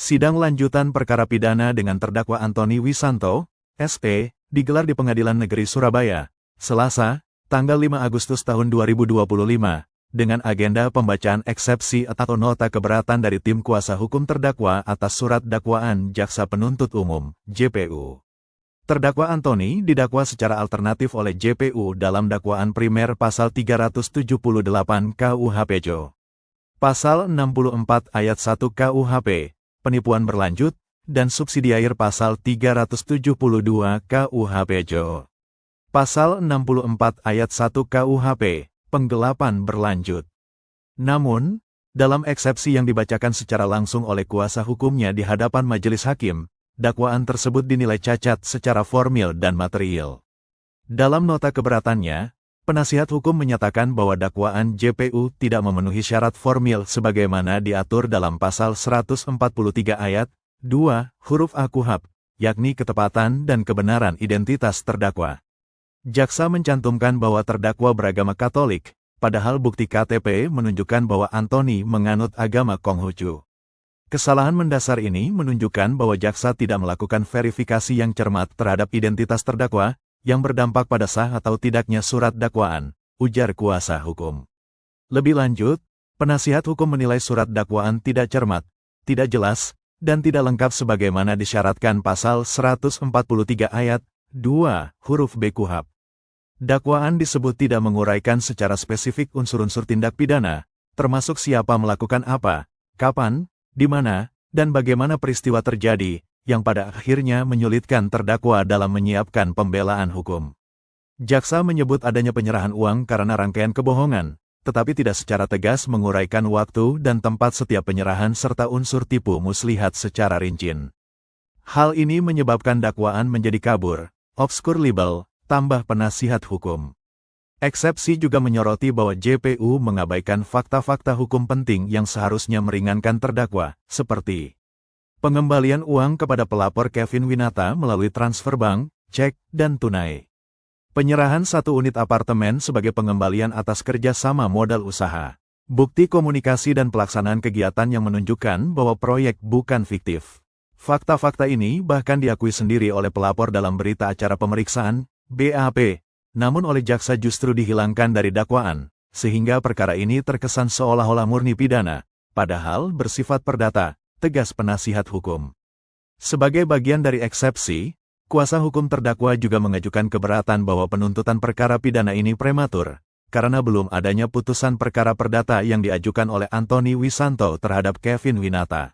Sidang lanjutan perkara pidana dengan terdakwa Antoni Wisanto, SP, digelar di Pengadilan Negeri Surabaya, Selasa, tanggal 5 Agustus tahun 2025, dengan agenda pembacaan eksepsi atau nota keberatan dari tim kuasa hukum terdakwa atas surat dakwaan Jaksa Penuntut Umum, JPU. Terdakwa Antoni didakwa secara alternatif oleh JPU dalam dakwaan primer pasal 378 KUHP-JO. Pasal 64 ayat 1 KUHP, penipuan berlanjut, dan subsidiair pasal 372 KUHP-JO. Pasal 64 ayat 1 KUHP, penggelapan berlanjut. Namun, dalam eksepsi yang dibacakan secara langsung oleh kuasa hukumnya di hadapan majelis hakim, dakwaan tersebut dinilai cacat secara formil dan material. Dalam nota keberatannya, penasihat hukum menyatakan bahwa dakwaan JPU tidak memenuhi syarat formil sebagaimana diatur dalam pasal 143 ayat 2 huruf A KUHP, yakni ketepatan dan kebenaran identitas terdakwa. Jaksa mencantumkan bahwa terdakwa beragama Katolik, padahal bukti KTP menunjukkan bahwa Antoni menganut agama Konghucu. Kesalahan mendasar ini menunjukkan bahwa jaksa tidak melakukan verifikasi yang cermat terhadap identitas terdakwa, yang berdampak pada sah atau tidaknya surat dakwaan, ujar kuasa hukum. Lebih lanjut, penasihat hukum menilai surat dakwaan tidak cermat, tidak jelas, dan tidak lengkap sebagaimana disyaratkan pasal 143 ayat 2 huruf B KUHP. Dakwaan disebut tidak menguraikan secara spesifik unsur-unsur tindak pidana, termasuk siapa melakukan apa, kapan, di mana, dan bagaimana peristiwa terjadi, yang pada akhirnya menyulitkan terdakwa dalam menyiapkan pembelaan hukum. Jaksa menyebut adanya penyerahan uang karena rangkaian kebohongan, tetapi tidak secara tegas menguraikan waktu dan tempat setiap penyerahan serta unsur tipu muslihat secara rinci. Hal ini menyebabkan dakwaan menjadi kabur, obskur libel, tambah penasihat hukum. Eksepsi juga menyoroti bahwa JPU mengabaikan fakta-fakta hukum penting yang seharusnya meringankan terdakwa, seperti pengembalian uang kepada pelapor Kevin Winata melalui transfer bank, cek, dan tunai. Penyerahan satu unit apartemen sebagai pengembalian atas kerjasama modal usaha. Bukti komunikasi dan pelaksanaan kegiatan yang menunjukkan bahwa proyek bukan fiktif. Fakta-fakta ini bahkan diakui sendiri oleh pelapor dalam berita acara pemeriksaan, BAP, namun oleh jaksa justru dihilangkan dari dakwaan, sehingga perkara ini terkesan seolah-olah murni pidana, padahal bersifat perdata, tegas penasihat hukum. Sebagai bagian dari eksepsi, kuasa hukum terdakwa juga mengajukan keberatan bahwa penuntutan perkara pidana ini prematur, karena belum adanya putusan perkara perdata yang diajukan oleh Antoni Wisanto terhadap Kevin Winata.